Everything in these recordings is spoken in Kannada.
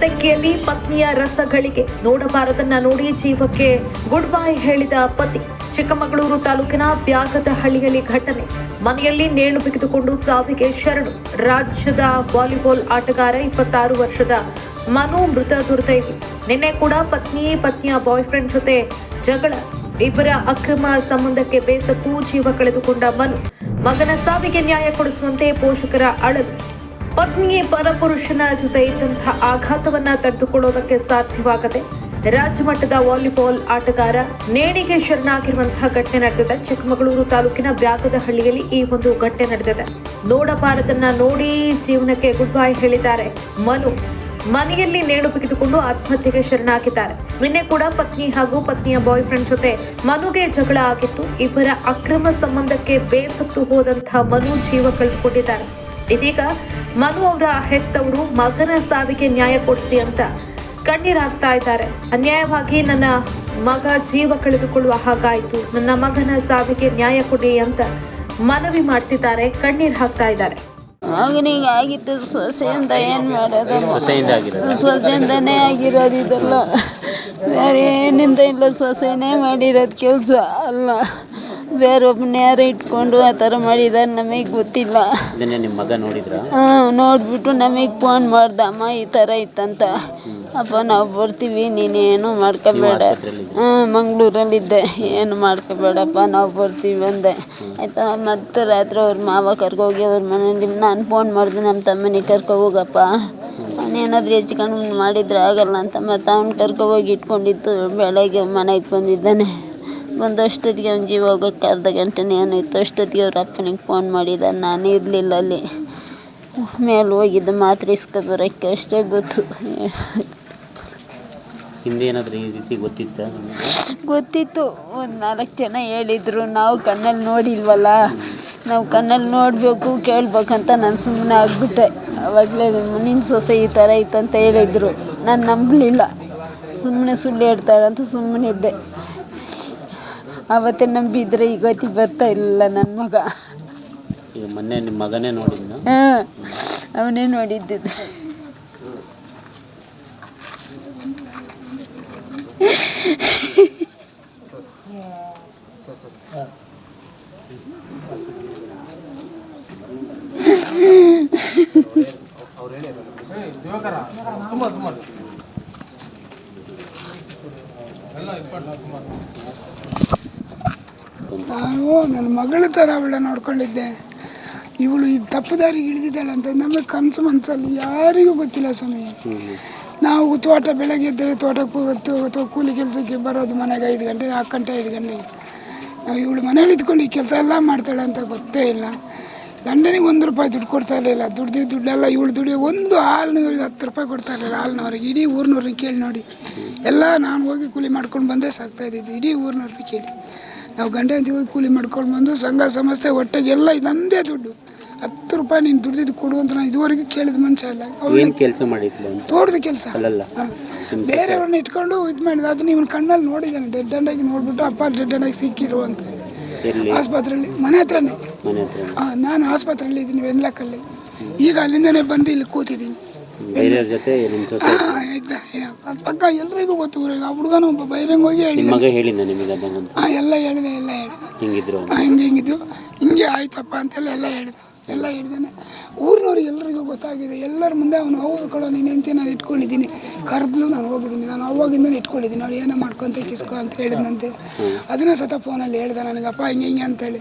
ತೆಕ್ಕೆಯಲ್ಲಿ ಪತ್ನಿಯ ರಸಗಳಿಗೆ ನೋಡಬಾರದನ್ನ ನೋಡಿ ಜೀವಕ್ಕೆ ಗುಡ್ ಬೈ ಹೇಳಿದ ಪತಿ. ಚಿಕ್ಕಮಗಳೂರು ತಾಲೂಕಿನ ಬ್ಯಾಗದಹಳ್ಳಿಯಲ್ಲಿ ಘಟನೆ. ಮನೆಯಲ್ಲಿ ನೇಣು ಬಿಗಿದುಕೊಂಡು ಸಾವಿಗೆ ಶರಣು. ರಾಜ್ಯದ ವಾಲಿಬಾಲ್ ಆಟಗಾರ 26 ವರ್ಷದ ಮನು ಮೃತ ದುರ್ದೈವಿ. ನಿನ್ನೆ ಕೂಡ ಪತ್ನಿಯ ಬಾಯ್ ಫ್ರೆಂಡ್ ಜೊತೆ ಜಗಳ. ಇಬ್ಬರ ಅಕ್ರಮ ಸಂಬಂಧಕ್ಕೆ ಬೇಸತ್ತು ಜೀವ ಕಳೆದುಕೊಂಡ ಮನು. ಮಗನ ಸಾವಿಗೆ ನ್ಯಾಯ ಕೊಡಿಸುವಂತೆ ಪೋಷಕರ ಅಳಲು. ಪತ್ನಿಯೇ ಪರಪುರುಷನ ಜೊತೆ ಇದ್ದಂತಹ ಆಘಾತವನ್ನ ತಡೆದುಕೊಳ್ಳೋದಕ್ಕೆ ಸಾಧ್ಯವಾಗದೆ ರಾಜ್ಯ ಮಟ್ಟದ ವಾಲಿಬಾಲ್ ಆಟಗಾರ ನೇಣಿಗೆ ಶರಣಾಗಿರುವಂತಹ ಘಟನೆ ನಡೆದಿದೆ. ಚಿಕ್ಕಮಗಳೂರು ತಾಲೂಕಿನ ಬ್ಯಾಗದಹಳ್ಳಿಯಲ್ಲಿ ಈ ಒಂದು ಘಟನೆ ನಡೆದಿದೆ. ನೋಡಬಾರದನ್ನ ನೋಡಿ ಜೀವನಕ್ಕೆ ಗುಡ್ ಬೈ ಹೇಳಿದ್ದಾರೆ ಮನು. ಮನೆಯಲ್ಲಿ ನೇಣು ಬಿಗಿದುಕೊಂಡು ಆತ್ಮಹತ್ಯೆಗೆ ಶರಣಾಗಿದ್ದಾರೆ. ನಿನ್ನೆ ಕೂಡ ಪತ್ನಿ ಹಾಗೂ ಪತ್ನಿಯ ಬಾಯ್ ಫ್ರೆಂಡ್ ಜೊತೆ ಮನುಗೆ ಜಗಳ ಆಗಿತ್ತು. ಇಬ್ಬರ ಅಕ್ರಮ ಸಂಬಂಧಕ್ಕೆ ಬೇಸತ್ತು ಹೋದಂತಹ ಮನು ಜೀವ ಕಳೆದುಕೊಂಡಿದ್ದಾರೆ. ಇದೀಗ ಮನು ಅವರ ಹೆತ್ತವರು ಮಗನ ಸಾವಿಗೆ ನ್ಯಾಯ ಕೊಡಿಸಿ ಅಂತ ಕಣ್ಣೀರಾಗ್ತಾ ಇದ್ದಾರೆ. ಅನ್ಯಾಯವಾಗಿ ನನ್ನ ಮಗ ಜೀವ ಕಳೆದುಕೊಳ್ಳುವ ಹಾಗಾಯಿತು, ನನ್ನ ಮಗನ ಸಾವಿಗೆ ನ್ಯಾಯ ಕೊಡಿ ಅಂತ ಮನವಿ ಮಾಡ್ತಿದ್ದಾರೆ, ಕಣ್ಣೀರು ಹಾಕ್ತಾ ಇದ್ದಾರೆ. ಮಗನಿಗೆ ಆಗಿತ್ತು, ಸೊಸೆಯಿಂದ ಏನು ಮಾಡೋದು? ಸೊಸೆಯಿಂದನೇ ಆಗಿರೋದು ಇದೆಲ್ಲ, ಬೇರೆ ಏನಿಂದ ಇಲ್ಲ. ಸೊಸೆನೇ ಮಾಡಿರೋದು ಕೆಲಸ ಅಲ್ಲ, ಬೇರೊಬ್ಬನ ಯಾರು ಇಟ್ಕೊಂಡು ಆ ಥರ ಮಾಡಿದ್ದಾರೆ, ನಮಗೆ ಗೊತ್ತಿಲ್ಲ. ನಿಮ್ಮ ಮಗ ನೋಡಿದ್ರ? ನೋಡ್ಬಿಟ್ಟು ನಮಗೆ ಫೋನ್ ಮಾಡ್ದ, ಅಮ್ಮ ಈ ಥರ ಇತ್ತಂತ. ಅಪ್ಪ ನಾವು ಬರ್ತೀವಿ, ನೀನೇನು ಮಾಡ್ಕೋಬೇಡ. ಮಂಗಳೂರಲ್ಲಿದ್ದೆ, ಏನು ಮಾಡ್ಕೋಬೇಡಪ್ಪ, ನಾವು ಬರ್ತೀವಿ ಅಂದೆ. ಆಯಿತಾ, ಮತ್ತೆ ರಾತ್ರಿ ಅವ್ರ ಮಾವ ಕರ್ಕೋಗಿ ಅವ್ರ ಮನೇಲಿ ನಾನು ಫೋನ್ ಮಾಡಿದೆ, ನಮ್ಮ ತಮ್ಮನಿಗೆ ಕರ್ಕೊ ಹೋಗಪ್ಪ, ಅವನೇನಾದ್ರೂ ಹೆಚ್ಚಿಕೊಂಡು ಮಾಡಿದ್ರೆ ಆಗಲ್ಲ ಅಂತ. ಮತ್ತು ಅವ್ನು ಕರ್ಕೊಹೋಗಿ ಇಟ್ಕೊಂಡಿದ್ದು. ಬೆಳಗ್ಗೆ ಮನೆಗೆ ಬಂದಿದ್ದಾನೆ. ಒಂದಷ್ಟೊತ್ತಿಗೆ ಅವ್ನ ಜೀವ ಹೋಗೋಕ್ಕೆ ಅರ್ಧ ಗಂಟೆನೇ ಏನೋ ಇತ್ತು. ಅಷ್ಟೊತ್ತಿಗೆ ಅವ್ರ ಅಪ್ಪನಿಗೆ ಫೋನ್ ಮಾಡಿದ. ನಾನು ಇರಲಿಲ್ಲ ಅಲ್ಲಿ, ಮೇಲೆ ಹೋಗಿದ್ದು ಮಾತ್ರೆ ಇಸ್ಕೊಬರೋಕ್ಕೆ, ಅಷ್ಟೇ ಗೊತ್ತು. ಹಿಂದೆ ಏನಾದರೂ ಈ ರೀತಿ ಗೊತ್ತಿತ್ತು. ಒಂದು 4 ಜನ ಹೇಳಿದರು. ನಾವು ಕಣ್ಣಲ್ಲಿ ನೋಡಿಲ್ವಲ್ಲ, ನಾವು ಕಣ್ಣಲ್ಲಿ ನೋಡಬೇಕು ಕೇಳಬೇಕಂತ ನಾನು ಸುಮ್ಮನೆ ಆಗಿಬಿಟ್ಟೆ. ಆವಾಗಲೇ ನಿನ್ನ ಸೊಸೆ ಈ ಥರ ಇತ್ತಂತ ಹೇಳಿದರು. ನಾನು ನಂಬಲಿಲ್ಲ, ಸುಮ್ಮನೆ ಸುಳ್ಳು ಹೇಳ್ತಾರಂತ ಸುಮ್ಮನಿದ್ದೆ. ಆವತ್ತೇ ನಂಬಿದ್ರೆ ಈ ಗತಿ ಬರ್ತಾ ಇಲ್ಲ ನನ್ನ ಮಗ. ಈಗ ಮೊನ್ನೆ ನಿಮ್ಮ ಮಗನೇ ನೋಡಿದ್ನ? ಅವನೇ ನೋಡಿದ್ದಿದ್ದು. ನಾನು ನನ್ನ ಮಗಳ ಥರ ಅವಳ ನೋಡ್ಕೊಂಡಿದ್ದೆ. ಇವಳು ಈ ತಪ್ಪು ದಾರಿಗೆ ಇಳಿದಿದ್ದಾಳೆ ಅಂತ ನಮಗೆ ಕನಸು ಮನಸ್ಸಲ್ಲಿ ಯಾರಿಗೂ ಗೊತ್ತಿಲ್ಲ ಸ್ವಾಮಿ. ನಾವು ತೋಟ ಬೆಳಗ್ಗೆ ಎದ್ದರೆ ತೋಟಕ್ಕೆ ಅಥವಾ ಕೂಲಿ ಕೆಲಸಕ್ಕೆ ಬರೋದು ಮನೆಗೆ 5 ಗಂಟೆ 4 ಗಂಟೆ 5 ಗಂಟೆ. ನಾವು ಇವಳು ಮನೇಲಿ ಇದ್ಕೊಂಡು ಈ ಕೆಲಸ ಎಲ್ಲ ಮಾಡ್ತಾಳೆ ಅಂತ ಗೊತ್ತೇ ಇಲ್ಲ. ಗಂಡನಿಗೆ 1 ರೂಪಾಯಿ ದುಡ್ಡು ಕೊಡ್ತಾ ಇರಲಿಲ್ಲ. ದುಡ್ಡೆಲ್ಲ ಇವಳು ದುಡಿಯೋ ಒಂದು ಹಾಲಿನವ್ರಿಗೆ 10 ರೂಪಾಯಿ ಕೊಡ್ತಾ ಇರಲಿಲ್ಲ. ಹಾಲಿನವ್ರಿಗೆ ಇಡೀ ಊರಿನವ್ರಿಗೆ ಕೇಳಿ ನೋಡಿ. ಎಲ್ಲ ನಾನು ಹೋಗಿ ಕೂಲಿ ಮಾಡ್ಕೊಂಡು ಬಂದೇ ಸಾಕ್ತಾಯಿದ್ದಿದ್ದು. ಇಡೀ ಊರಿನವ್ರಿಗೆ ಕೇಳಿ ನಾವು ಗಂಟೆ ಅಂತ ಹೋಗಿ ಕೂಲಿ ಮಾಡ್ಕೊಂಡು ಬಂದು ಸಂಘ ಸಂಸ್ಥೆ ಒಟ್ಟಿಗೆಲ್ಲ ಇದಂದೇ ದುಡ್ಡು. 10 ರೂಪಾಯಿ ನೀನು ದುಡ್ದಿದ್ದು ಕೊಡು ಅಂತ ನಾನು ಇದುವರೆಗೂ ಕೇಳಿದ ಮನುಷ್ಯ ಇಲ್ಲ. ಕೆಲಸ ಮಾಡಿದ್ಲು? ತೋಟದ ಕೆಲಸ. ಬೇರೆಯವ್ರನ್ನ ಇಟ್ಕೊಂಡು ಇದು ಮಾಡಿದ. ಅದನ್ನ ಇವನು ಕಣ್ಣಲ್ಲಿ ನೋಡಿದ್ದಾನೆ. ಡೆಡ್ ಆಗಿ ನೋಡ್ಬಿಟ್ಟು ಅಪ್ಪ ಡೆಡ್ ಆಗಿ ಸಿಕ್ಕಿದ್ರು ಅಂತ ಆಸ್ಪತ್ರೆಯಲ್ಲಿ, ಮನೆ ಹತ್ರನೇ. ನಾನು ಆಸ್ಪತ್ರೆಯಲ್ಲಿ ಇದ್ದೀನಿ, ವೆನ್ಲಾಕಲ್ಲಿ. ಈಗ ಅಲ್ಲಿಂದನೇ ಬಂದು ಇಲ್ಲಿ ಕೂತಿದ್ದೀನಿ. ಪಕ್ಕ ಎಲ್ರಿಗೂ ಗೊತ್ತು. ಊರಿಗೆ ಆ ಹುಡುಗನ ಒಬ್ಬ ಬೈರಂಗ್ ಹೋಗಿ ಎಲ್ಲ ಹೇಳಿದೆ ಹಿಂಗಿದ್ದು ಹಿಂಗೆ ಆಯ್ತಪ್ಪ ಅಂತೆಲ್ಲ ಎಲ್ಲ ಹೇಳಿದ್ದಾನೆ. ಊರಿನವ್ರಿಗೆ ಎಲ್ರಿಗೂ ಗೊತ್ತಾಗಿದೆ. ಎಲ್ಲರ ಮುಂದೆ ಅವನು ಹೌದು ಕೊಡೋ ನೀನು ಎಂತ ನಾನು ಇಟ್ಕೊಂಡಿದ್ದೀನಿ, ಕರೆದ್ಲು, ನಾನು ಹೋಗಿದ್ದೀನಿ, ನಾನು ಅವಾಗಿಂದನೇ ಇಟ್ಕೊಂಡಿದ್ದೀನಿ, ಅವಳು ಏನೋ ಮಾಡ್ಕೊತ ಕಿಸ್ಕೊ ಅಂತ ಹೇಳಿದಂತೆ. ಅದನ್ನ ಸತ ಫೋನಲ್ಲಿ ಹೇಳ್ದೆ ನನಗಪ್ಪ ಹಿಂಗೆ ಅಂತೇಳಿ.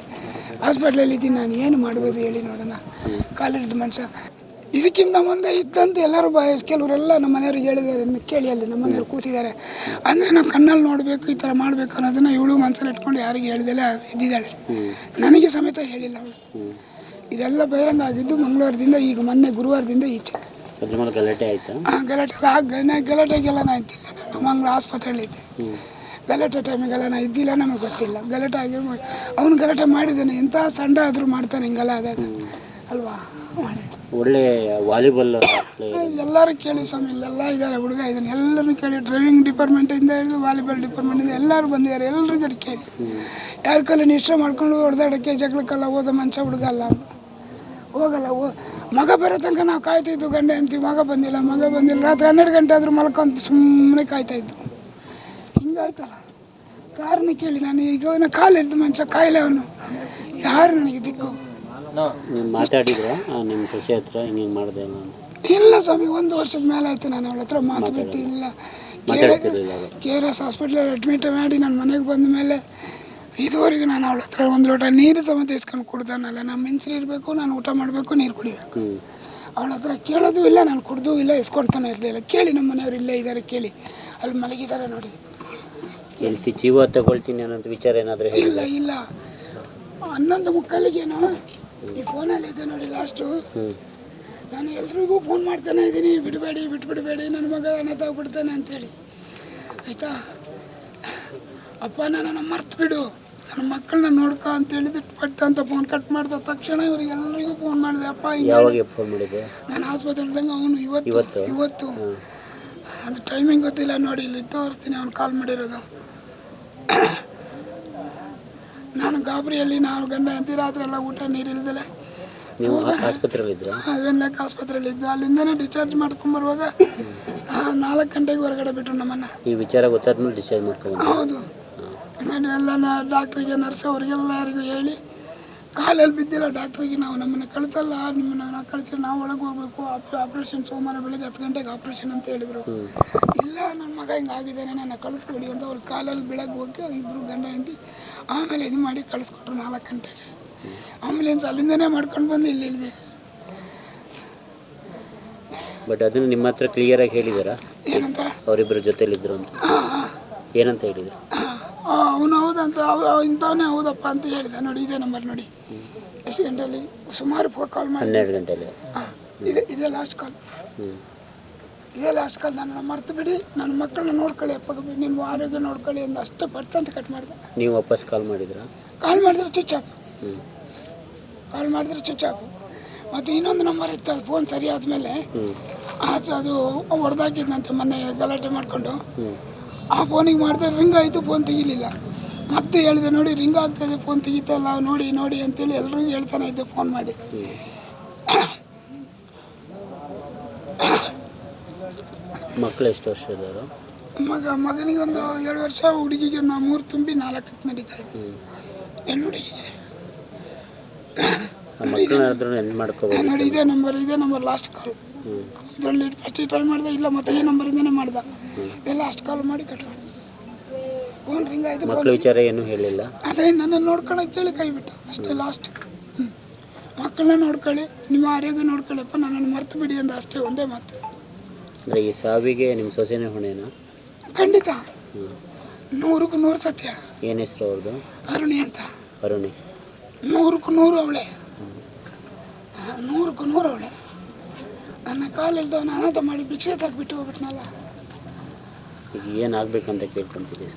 ಹಾಸ್ಪಿಟ್ಲಲ್ಲಿ ಇದ್ದೀನಿ, ನಾನು ಏನು ಮಾಡ್ಬೋದು ಹೇಳಿ ನೋಡೋಣ. ಕಾಲಿಡ್ದು ಮನುಷ್ಯ. ಇದಕ್ಕಿಂತ ಮುಂದೆ ಇದ್ದಂತೆ ಎಲ್ಲರೂ ಕೆಲವರೆಲ್ಲ ನಮ್ಮ ಮನೆಯವ್ರಿಗೆ ಹೇಳಿದ್ದಾರೆ, ಕೇಳಿ ಅಲ್ಲಿ ನಮ್ಮ ಮನೆಯವ್ರು ಕೂತಿದ್ದಾರೆ. ಅಂದರೆ ನಾವು ಕಣ್ಣಲ್ಲಿ ನೋಡಬೇಕು, ಈ ಥರ ಮಾಡಬೇಕು ಅನ್ನೋದನ್ನು ಇವಳು ಮನಸ್ಸಲ್ಲಿ ಇಟ್ಕೊಂಡು ಯಾರಿಗೆ ಹೇಳ್ದೆಲ್ಲ ಇದ್ದಿದ್ದಾಳೆ. ನನಗೆ ಸಮೇತ ಹೇಳಿಲ್ಲ ಅವಳು. ಇದೆಲ್ಲ ಬಹಿರಂಗ ಆಗಿದ್ದು ಮಂಗಳವಾರದಿಂದ, ಈಗ ಮೊನ್ನೆ ಗುರುವಾರದಿಂದ ಈಚೆ. ಗಲಾಟೆ ಆಯ್ತಾ? ಗಲಾಟೆಗೆಲ್ಲ ನಾ ಇದ್ದಿಲ್ಲ. ನಾನು ಮಂಗಳ ಆಸ್ಪತ್ರೆಯಲ್ಲಿ ಇದ್ದೆ. ಗಲಾಟೆ ಟೈಮಿಗೆಲ್ಲ ನಾ ಇದ್ದಿಲ್ಲ, ನಮಗೆ ಗೊತ್ತಿಲ್ಲ. ಗಲಾಟೆ ಆಗಿ ಅವನು ಗಲಾಟೆ ಮಾಡಿದ್ದಾನೆ. ಎಂಥ ಸಣ್ಣ ಆದರೂ ಮಾಡ್ತಾನೆ ಹಿಂಗೆಲ್ಲ ಆದಾಗ ಅಲ್ವಾ. ಮಾಡಿ ಒಳ್ಳೆ ವಾಲಿಬಾಲ್ ಎಲ್ಲರೂ ಕೇಳಿ ಸ್ವಾಮಿ, ಇಲ್ಲೆಲ್ಲ ಇದ್ದಾರೆ ಹುಡುಗ ಇದನ್ನು ಎಲ್ಲರೂ ಕೇಳಿ. ಡ್ರೈವಿಂಗ್ ಡಿಪಾರ್ಟ್ಮೆಂಟಿಂದ ಹಿಡಿದು ವಾಲಿಬಾಲ್ ಡಿಪಾರ್ಟ್ಮೆಂಟಿಂದ ಎಲ್ಲರೂ ಬಂದಿದ್ದಾರೆ. ಎಲ್ಲರೂ ಇದ್ದಾರೆ ಕೇಳಿ. ಯಾರ ಕೈಲಿ ಇಷ್ಟ ಮಾಡ್ಕೊಂಡು ಹೊಡೆದಾಡೋಕ್ಕೆ ಜಗಳಕ್ಕೆಲ್ಲ ಹೋದ ಮನುಷ್ಯ ಹುಡುಗ ಅಲ್ಲ. ಹೋಗಲ್ಲ ಮಗ ಬರೋ ತನಕ ನಾವು ಕಾಯ್ತಾಯಿದ್ದು ಗಂಡ ಅಂತೀವಿ. ಮಗ ಬಂದಿಲ್ಲ ರಾತ್ರಿ 12 ಗಂಟೆ ಆದರೂ ಮಲ್ಕೊಂತ ಸುಮ್ಮನೆ ಕಾಯ್ತಾಯಿದ್ದು. ಹಿಂಗಾಯ್ತಲ್ಲ ಕಾರಣ ಕೇಳಿ ನಾನು ಈಗ ಅವನ ಕಾಲು ಹಿಡಿದು ಮನುಷ್ಯ ಕಾಯಿಲೆ ಅವನು ಯಾರು ನನಗೆ ದಿಕ್ಕು. ನೀವು ಮಾತಾಡಿದ್ರ ನಿಮ್ಮ ಸೊಸೆ ಹತ್ರ ಹಿಂಗೆ ಮಾಡಿದೆ ಅಂತ? ಇಲ್ಲ ಸ್ವಾಮಿ, 1 ವರ್ಷದ ಮೇಲೆ ಆಯಿತು ನಾನು ಅವಳ ಹತ್ರ ಮಾತು ಬಿಟ್ಟು ಇಲ್ಲ. KRS ಹಾಸ್ಪಿಟ್ಲಲ್ಲಿ ಅಡ್ಮಿಟ್ ಮಾಡಿ ನಾನು ಮನೆಗೆ ಬಂದ ಮೇಲೆ ಇದುವರೆಗೂ ನಾನು ಅವಳ ಹತ್ರ 1 ಲೋಟ ನೀರು ಸಮೇತ ಇಸ್ಕೊಂಡು ಕುಡ್ದಾನಲ್ಲ. ನಮ್ಮ ಮಿನ್ಸ್ರಿ ಇರಬೇಕು, ನಾನು ಊಟ ಮಾಡಬೇಕು, ನೀರು ಕುಡಿಬೇಕು. ಅವಳ ಹತ್ರ ಕೇಳೋದು ಇಲ್ಲ, ನಾನು ಕುಡ್ದು ಇಲ್ಲ, ಇಸ್ಕೊಳ್ತಾನೆ ಇರಲಿಲ್ಲ. ಕೇಳಿ ನಮ್ಮ ಮನೆಯವ್ರು ಇಲ್ಲೇ ಇದ್ದಾರೆ, ಕೇಳಿ ಅಲ್ಲಿ ಮಲಗಿದ್ದಾರೆ ನೋಡಿ. ಜೀವ ತಗೊಳ್ತೀನಿ ಅನ್ನೋದು ವಿಚಾರ ಏನಾದರೂ ಇಲ್ಲ ಇಲ್ಲ 11:45ಗೇನೋ ಈ ಫೋನಲ್ಲಿ ಇದೆ ನೋಡಿ ಲಾಸ್ಟು. ನಾನು ಎಲ್ರಿಗೂ ಫೋನ್ ಮಾಡ್ತಾನೆ ಇದ್ದೀನಿ, ಬಿಟ್ಬಿಡಬೇಡಿ ನನ್ನ ಮಗ ಅನಾಥ ಆಗ್ಬಿಡ್ತಾನೆ ಅಂಥೇಳಿ, ಆಯಿತಾ. ಅಪ್ಪ ನನ್ನನ್ನು ಮರ್ತು ಬಿಡು, ನನ್ನ ಮಕ್ಕಳನ್ನ ನೋಡ್ಕೊ ಅಂತೇಳಿದ್ದು ಪಟ್ಟ ಅಂತ ಫೋನ್ ಕಟ್ ಮಾಡಿದ ತಕ್ಷಣ ಇವ್ರಿಗೆ ಎಲ್ಲರಿಗೂ ಫೋನ್ ಮಾಡಿದೆ. ಅಪ್ಪ ಹಿಂಗೆ ಫೋನ್ ಮಾಡಿದೆ ನಾನು ಆಸ್ಪತ್ರೆಲ್ದಂಗೆ ಅವನು ಇವತ್ತು ಅದು ಟೈಮಿಂಗ್ ಗೊತ್ತಿಲ್ಲ ನೋಡಿ, ಇಲ್ಲಿ ತೋರಿಸ್ತೀನಿ ಅವ್ನು ಕಾಲ್ ಮಾಡಿರೋದು. ನಾನು ಗಾಬರಿಯಲ್ಲಿ ನಾವು ಗಂಡ ಅಂತೀ ರಾತ್ರಿ ಎಲ್ಲ ಊಟ ನೀರಿಲ್ದಲೆ ವೆನ್ಲಾಕ್ ಆಸ್ಪತ್ರೆಯಲ್ಲಿದ್ದು. ಅಲ್ಲಿಂದನೇ ಡಿಸ್ಚಾರ್ಜ್ ಮಾಡ್ಕೊಂಬರುವಾಗ 4 ಗಂಟೆಗೆ ಹೊರಗಡೆ ಬಿಟ್ಟರು ನಮ್ಮನ್ನು. ಈ ವಿಚಾರ ಗೊತ್ತಾದ್ಮೇಲೆ ಡಿಸ್ಚಾರ್ಜ್ ಮಾಡ್ಕೊಂಡು? ಹೌದು. ಹಂಗಾಗಿ ಎಲ್ಲ ಡಾಕ್ಟ್ರಿಗೆ ನರ್ಸ್ ಅವ್ರಿಗೆಲ್ಲರಿಗೂ ಹೇಳಿ ಕಾಲಲ್ಲಿ ಬಿದ್ದಿಲ್ಲ ಡಾಕ್ಟ್ರಿಗೆ, ನಾವು ನಮ್ಮನ್ನು ಕಳಿಸಲ್ಲ, ನಿಮ್ಮನ್ನು ನಾವು ಕಳಿಸಿದ್ರೆ ನಾವು ಒಳಗೆ ಹೋಗ್ಬೇಕು, ಆಪ್ರೇಷನ್ ಸೋಮವಾರ ಬೆಳಗ್ಗೆ 10 ಗಂಟೆಗೆ ಆಪ್ರೇಷನ್ ಅಂತ ಹೇಳಿದರು. ಇಲ್ಲ ನನ್ನ ಮಗ ಹಿಂಗೆ ಆಗಿದ್ದಾನೆ, ನನ್ನ ಕಳಿಸ್ಕೊಡಿ ಅಂತ ಅವ್ರ ಕಾಲಲ್ಲಿ ಬೆಳಗ್ಗೆ ಹೋಗಿ ಇಬ್ಬರು ಗಂಡ ಹೆಂಡತಿ ಆಮೇಲೆ ಇದು ಮಾಡಿ ಕಳಿಸ್ಕೊಟ್ರು 4 ಗಂಟೆಗೆ. ಆಂಬುಲೆನ್ಸ್ ಅಲ್ಲಿಂದನೇ ಮಾಡ್ಕೊಂಡು ಬಂದು ಇಲ್ಲಿ ಇಳಿದೆ. ಬಟ್ ಅದನ್ನು ನಿಮ್ಮ ಹತ್ರ ಕ್ಲಿಯರಾಗಿ ಹೇಳಿದಾರಾ ಏನಂತ? ಅವರಿಬ್ಬರ ಜೊತೆಲಿದ್ರು ಅಂತ ಏನಂತ ಹೇಳಿದ್ರು? ಅವನು ಹೌದಂತ, ಇಂಥವನೇ ಹೌದಪ್ಪ ಅಂತ ಹೇಳಿದೆ ನೋಡಿ. ಇದೇ ನಂಬರ್ ನೋಡಿ, ಎಷ್ಟು ಗಂಟೆಯಲ್ಲಿ ಸುಮಾರು ಕಾಲ್ ಮಾಡಿ 12 ಗಂಟೆಯಲ್ಲಿ. ಇದೇ ಲಾಸ್ಟ್ ಕಾಲ್, ಇದೇ ಲಾಸ್ಟ್ ಕಾಲ್. ನನ್ನ ಮರ್ತು ಬಿಡಿ, ನನ್ನ ಮಕ್ಕಳನ್ನ ನೋಡ್ಕೊಳ್ಳಿ ಅಪ್ಪ, ನಿಮ್ಮ ಆರೋಗ್ಯ ನೋಡ್ಕೊಳ್ಳಿ ಅಂತ ಅಷ್ಟೇ ಪಟ್ಟಂತ ಕಟ್ ಮಾಡಿದೆ. ನೀವು ವಾಪಸ್ ಕಾಲ್ ಮಾಡಿದ್ರಾ? ಕಾಲ್ ಮಾಡಿದ್ರೆ ಸ್ವಿಚ್ ಆಫ್, ಮತ್ತು ಇನ್ನೊಂದು ನಂಬರ್ ಇತ್ತು, ಅದು ಫೋನ್ ಸರಿ ಆದಮೇಲೆ ಅದು ಹೊಡೆದಾಕಿದ್ದಂತೆ ಮೊನ್ನೆ ಗಲಾಟೆ ಮಾಡಿಕೊಂಡು. ಆ ಫೋನಿಗೆ ಮಾಡಿದೆ, ರಿಂಗ್ ಆಯಿತು, ಫೋನ್ ತೆಗಿಲಿಲ್ಲ. ಮತ್ತೆ ಹೇಳಿದೆ ನೋಡಿ ರಿಂಗ್ ಆಗ್ತಾಯಿದೆ, ಫೋನ್ ತೆಗಿತಲ್ಲ, ನೋಡಿ ಅಂತೇಳಿ ಎಲ್ರಿಗೂ ಹೇಳ್ತಾನೆ ಇದ್ದೆ ಫೋನ್ ಮಾಡಿ. ಮಕ್ಕಳು ಎಷ್ಟು ವರ್ಷದವರು? ಮಗನಿಗೆ ಒಂದು 7 ವರ್ಷ, ಹುಡುಗಿಗೆ 3 ತುಂಬಿ 4ಕ್ಕೆ ನಡೀತಾ ಇದೆ, ಹೆಣ್ಣು ಹುಡುಗಿಗೆ. ನೋಡಿ ಇದೇ ನಂಬರ್ ಲಾಸ್ಟ್ ಕಾಲ್. ಇದರಲ್ಲಿ ಫಸ್ಟ್ ಟ್ರೈ ಮಾಡಿದೆ, ಇಲ್ಲ ಮತ್ತೆ ಈ ನಂಬರಿಂದನೇ ಮಾಡ್ದೆ, ಇದೆಲ್ಲ ಲಾಸ್ಟ್ ಕಾಲ್ ಮಾಡಿ ಕಟ್ ಮಾಡಿದೆ. ಫೋನ್ ರಿಂಗ್ ಆಯಿತು. ಮಕ್ಕಳ ವಿಚಾರ ಏನು ಹೇಳಿಲ್ಲ? ಅದೇ ನನ್ನನ್ನು ನೋಡ್ಕೊಳ್ಳೋಕೆ ಕೇಳಿ ಕೈ ಬಿಟ್ಟ ಅಷ್ಟೇ ಲಾಸ್ಟ್. ಮಕ್ಕಳನ್ನ ನೋಡ್ಕೊಳ್ಳಿ, ನಿಮ್ಮ ಆರೋಗ್ಯ ನೋಡ್ಕೊಳ್ಳಿಪ್ಪ, ನನ್ನನ್ನು ಮರ್ತು ಬಿಡಿ ಅಂತ ಅಷ್ಟೇ, ಒಂದೇ ಮಾತು. ಅಂದರೆ ಈ ಸಾವಿಗೆ ನಿಮ್ಮ ಸೊಸೆನೇ ಹೊಣೆನಾ? ಖಂಡಿತ, 100ಕ್ಕೆ 100 ಸತ್ಯ. ಏನು ಹೆಸರು ಅವ್ರದ್ದು? ಅರುಣಿ ಅಂತ. ಅರುಣಿ 100ಕ್ಕೆ 100 ಅವಳೆ, 100ಕ್ಕೆ 100 ಅವಳೆ. ನನ್ನ ಕಾಲಿಲ್ದವನ್ನ ಅನಾಥ ಮಾಡಿ ಭಿಕ್ಷೆ ತಾಕ್ಬಿಟ್ಟು ಹೋಗ್ಬಿಟ್ನಲ್ಲ. ಈಗ ಏನಾಗಬೇಕಂತ ಕೇಳ್ಕೊಂತಿದ್ದೀವಿ?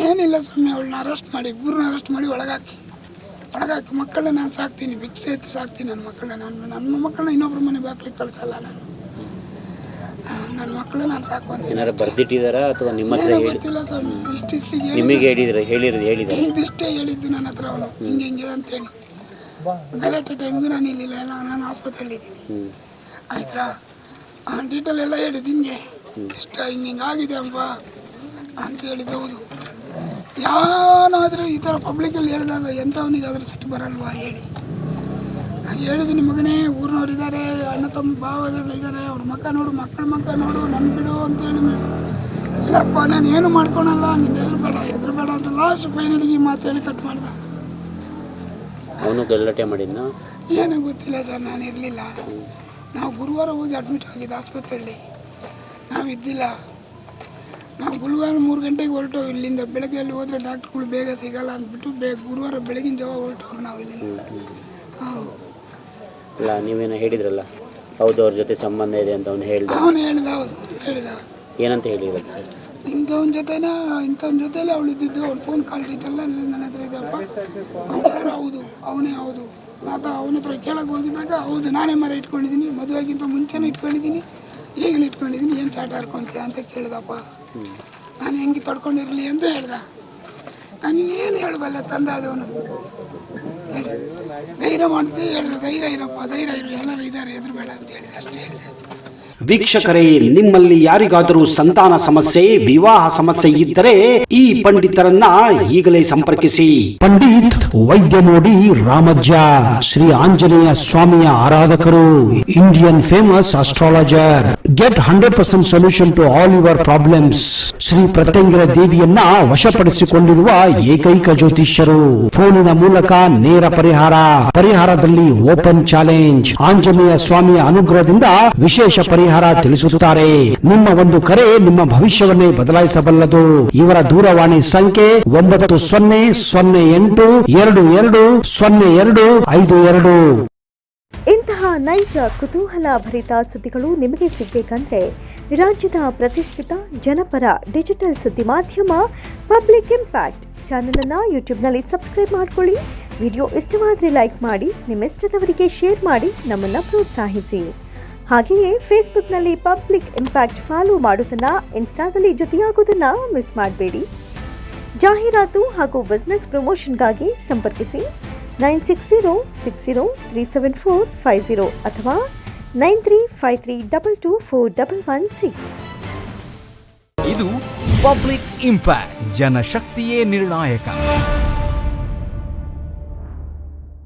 ಏನಿಲ್ಲ ಸ್ವಾಮಿ, ಅವಳನ್ನ ಅರೆಸ್ಟ್ ಮಾಡಿ, ಇಬ್ಬರನ್ನ ಅರೆಸ್ಟ್ ಮಾಡಿ ಒಳಗಾಕಿ ಮಕ್ಕಳನ್ನ ನಾನು ಸಾಕ್ತೀನಿ, ಭಿಕ್ಷೆ ಎತ್ತಿ ಸಾಕ್ತೀನಿ ನನ್ನ ಮಕ್ಕಳನ್ನ. ನನ್ನ ಮಕ್ಕಳನ್ನ ಇನ್ನೊಬ್ರ ಮನೆ ಬಾಗ್ಲಿಗೆ ಕಳಿಸಲ್ಲ ನಾನು, ನನ್ನ ಮಕ್ಕಳು ನಾನು ಸಾಕುವಂತೀನಿ. ಬರ್ದಿಟ್ಟಿದಾರಾ ಅಥವಾ ನಿಮ್ಮ ಹತ್ರ? ಗೊತ್ತಿಲ್ಲ ಸ್ವಾಮಿ, ಇಷ್ಟಿಗೆ ನಿಮಗೆ ಇದಿಷ್ಟೇ ಹೇಳಿದ್ದು ನನ್ನ ಹತ್ರ ಅವನು, ಹಿಂಗೆ ಅಂತೇಳಿ. ಗಲಾಟೆ ಟೈಮಿಗೂ ನಾನು ಇಲ್ಲಿಲ್ಲ, ನಾನು ಆಸ್ಪತ್ರೆಯಲ್ಲಿ ಇದ್ದೀನಿ, ಆಯ್ತಾ. ಡೀಟೇಲ್ ಎಲ್ಲ ಹೇಳಿದ್ದು ಹಿಂಗೆ ಇಷ್ಟ ಹಿಂಗೆ ಆಗಿದೆ ಅಂಬ ಅಂತ ಹೇಳಿದ್ದು. ಹೌದು, ಯಾರಾದರೂ ಈ ಥರ ಪಬ್ಲಿಕಲ್ಲಿ ಹೇಳಿದಾಗ ಎಂಥವನಿಗಾದರೂ ಸಿಟ್ಟು ಬರಲ್ವಾ ಹೇಳಿ. ಹೇಳಿದ್ದೀನಿ, ಮಗನೇ ಊರಿನವ್ರಿದ್ದಾರೆ, ಅಣ್ಣ ತಮ್ಮ ಭಾವಗಳಿದ್ದಾರೆ, ಅವ್ರ ಮಕ್ಕ ನೋಡು, ಮಕ್ಕಳ ಮಕ್ಕ ನೋಡು, ನನ್ನ ಬಿಡು ಅಂತೇಳಿ ಮೇಡು. ಇಲ್ಲಪ್ಪ ನಾನು ಏನು ಮಾಡ್ಕೊಳಲ್ಲ, ನೀನು ಹೆದರಬೇಡ ಅಂತ ಲಾಸ್ಟ್ ಫೈನಲಿಗೆ ಈ ಮಾತು ಹೇಳಿ ಕಟ್ ಮಾಡ್ದೆ. ಅವನು ಗಲಾಟೆ ಮಾಡಿದ್ನ? ಏನೂ ಗೊತ್ತಿಲ್ಲ ಸರ್, ನಾನು ಇರಲಿಲ್ಲ. ನಾವು ಗುರುವಾರ ಹೋಗಿ ಅಡ್ಮಿಟ್ ಆಗಿದ್ದು ಆಸ್ಪತ್ರೆಯಲ್ಲಿ, ನಾವು ಇದ್ದಿಲ್ಲ. ನಾವು ಗುರುವಾರ 3 ಗಂಟೆಗೆ ಹೊರಟು ಇಲ್ಲಿಂದ. ಬೆಳಗ್ಗೆ ಅಲ್ಲಿ ಹೋದರೆ ಡಾಕ್ಟ್ರುಗಳು ಬೇಗ ಸಿಗಲ್ಲ ಅಂದ್ಬಿಟ್ಟು ಗುರುವಾರ ಬೆಳಗಿನ ಜಾವ ಹೊರಟವ್ರು ನಾವು ಇಲ್ಲಿಂದ. ಅಲ್ಲ, ನೀವೇನೋ ಹೇಳಿದ್ರಲ್ಲ, ಹೌದು ಅವ್ರ ಜೊತೆ ಸಂಬಂಧ ಇದೆ ಅಂತ ಅವನು ಹೇಳ್ದ? ಅವನು ಹೇಳ್ದ, ಹೌದು ಹೇಳಿದ. ಏನಂತ ಹೇಳಿರೋದು ಸರ್? ಇಂಥವನ ಜೊತೆಲೇ ಅವಳು ಇದ್ದಿದ್ದು. ಅವ್ನ ಫೋನ್ ಕಾಲ್ ಡೀಟೆಲ್ಲ ನನ್ನ ಹತ್ರ ಇದೆಯಪ್ಪ, ಹೌದು ಅವನೇ, ಹೌದು. ಅವನ ಹತ್ರ ಕೇಳಕ್ಕೆ ಹೋಗಿದ್ದಾಗ ಹೌದು ನಾನೇ ಮರ ಇಟ್ಕೊಂಡಿದ್ದೀನಿ, ಮದುವೆಗಿಂತ ಮುಂಚೆನೇ ಇಟ್ಕೊಂಡಿದ್ದೀನಿ, ಈಗಲೂ ಇಟ್ಕೊಂಡಿದ್ದೀನಿ, ಏನು ಚಾಟ ಹಾರ್ಕೊಂತೀಯ ಅಂತ ಕೇಳಿದಪ್ಪ. ನಾನು ಹೆಂಗೆ ತಡ್ಕೊಂಡಿರಲಿ ಅಂತ ಹೇಳ್ದ. ನಾನು ಏನು ಹೇಳಬಲ್ಲ ತಂದಾದವನು. ಧೈರ್ಯ ಮಾಡ್ತೀವಿ ಹೇಳಿದೆ. ಧೈರ್ಯ ಇರಪ್ಪ, ಧೈರ್ಯ ಇರು, ಎಲ್ಲರೂ ಇದ್ದಾರೆ, ಎದುರು ಬೇಡ ಅಂತ ಹೇಳಿದೆ, ಅಷ್ಟೇ ಹೇಳಿದೆ. ವೀಕ್ಷಕರೇ, ನಿಮ್ಮಲ್ಲಿ ಯಾರಿಗಾದರೂ ಸಂತಾನ ಸಮಸ್ಯೆ, ವಿವಾಹ ಸಮಸ್ಯೆ ಇದ್ದರೆ ಈ ಪಂಡಿತರನ್ನ ಈಗಲೇ ಸಂಪರ್ಕಿಸಿ. ಪಂಡಿತ್ ವೈದ್ಯ ನೋಡಿ ರಾಮಜ್ಜ, ಶ್ರೀ ಆಂಜನೇಯ ಸ್ವಾಮಿಯ ಆರಾಧಕರು, Indian famous astrologer. Get 100% solution to all your problems. Shri Pratyangira ದೇವಿಯನ್ನ ವಶಪಡಿಸಿಕೊಂಡಿರುವ ಏಕೈಕ ಜ್ಯೋತಿಷ್ಯರು. ಫೋನಿನ ಮೂಲಕ ನೇರ ಪರಿಹಾರದಲ್ಲಿ ಓಪನ್ ಚಾಲೆಂಜ್. ಆಂಜನೇಯ ಸ್ವಾಮಿಯ ಅನುಗ್ರಹದಿಂದ ವಿಶೇಷ ಪರಿಹಾರ ತಿಳಿಸುತ್ತಾರೆ. ನಿಮ್ಮ ಒಂದು ಕರೆ ನಿಮ್ಮ ಭವಿಷ್ಯವನ್ನೇ ಬದಲಾಯಿಸಬಲ್ಲದು. ಇವರ ದೂರವಾಣಿ ಸಂಖ್ಯೆ 9008220252. ಇಂತಹ ನೈಜ ಕುತೂಹಲ ಭರಿತ ಸುದ್ದಿಗಳು ನಿಮಗೆ ಸಿಗಬೇಕಂದ್ರೆ ರಾಜ್ಯದ ಪ್ರತಿಷ್ಠಿತ ಜನಪರ ಡಿಜಿಟಲ್ ಸುದ್ದಿ ಮಾಧ್ಯಮ ಪಬ್ಲಿಕ್ ಇಂಪ್ಯಾಕ್ಟ್ ಚಾನೆಲ್ ಅನ್ನು ಯೂಟ್ಯೂಬ್ನಲ್ಲಿ ಸಬ್ಸ್ಕ್ರೈಬ್ ಮಾಡ್ಕೊಳ್ಳಿ. ವಿಡಿಯೋ ಇಷ್ಟವಾದರೆ ಲೈಕ್ ಮಾಡಿ, ನಿಮ್ಮ ಇಷ್ಟದವರಿಗೆ ಶೇರ್ ಮಾಡಿ, ನಮ್ಮನ್ನು ಪ್ರೋತ್ಸಾಹಿಸಿ. ಹಾಗೆಯೇ ಫೇಸ್ಬುಕ್ನಲ್ಲಿ ಪಬ್ಲಿಕ್ ಇಂಪ್ಯಾಕ್ಟ್ ಫಾಲೋ ಮಾಡೋದನ್ನ, ಇನ್ಸ್ಟಾದಲ್ಲಿ ಜೊತೆಯಾಗೋದನ್ನ ಮಿಸ್ ಮಾಡಬೇಡಿ. ಜಾಹೀರಾತು ಹಾಗೂ ಬಿಸ್ನೆಸ್ ಪ್ರಮೋಷನ್ಗಾಗಿ ಸಂಪರ್ಕಿಸಿ 9606037450 ಅಥವಾ 9353224116. ಇದು ಪಬ್ಲಿಕ್ ಇಂಪ್ಯಾಕ್ಟ್, ಜನಶಕ್ತಿಯೇ ನಿರ್ಣಾಯಕ.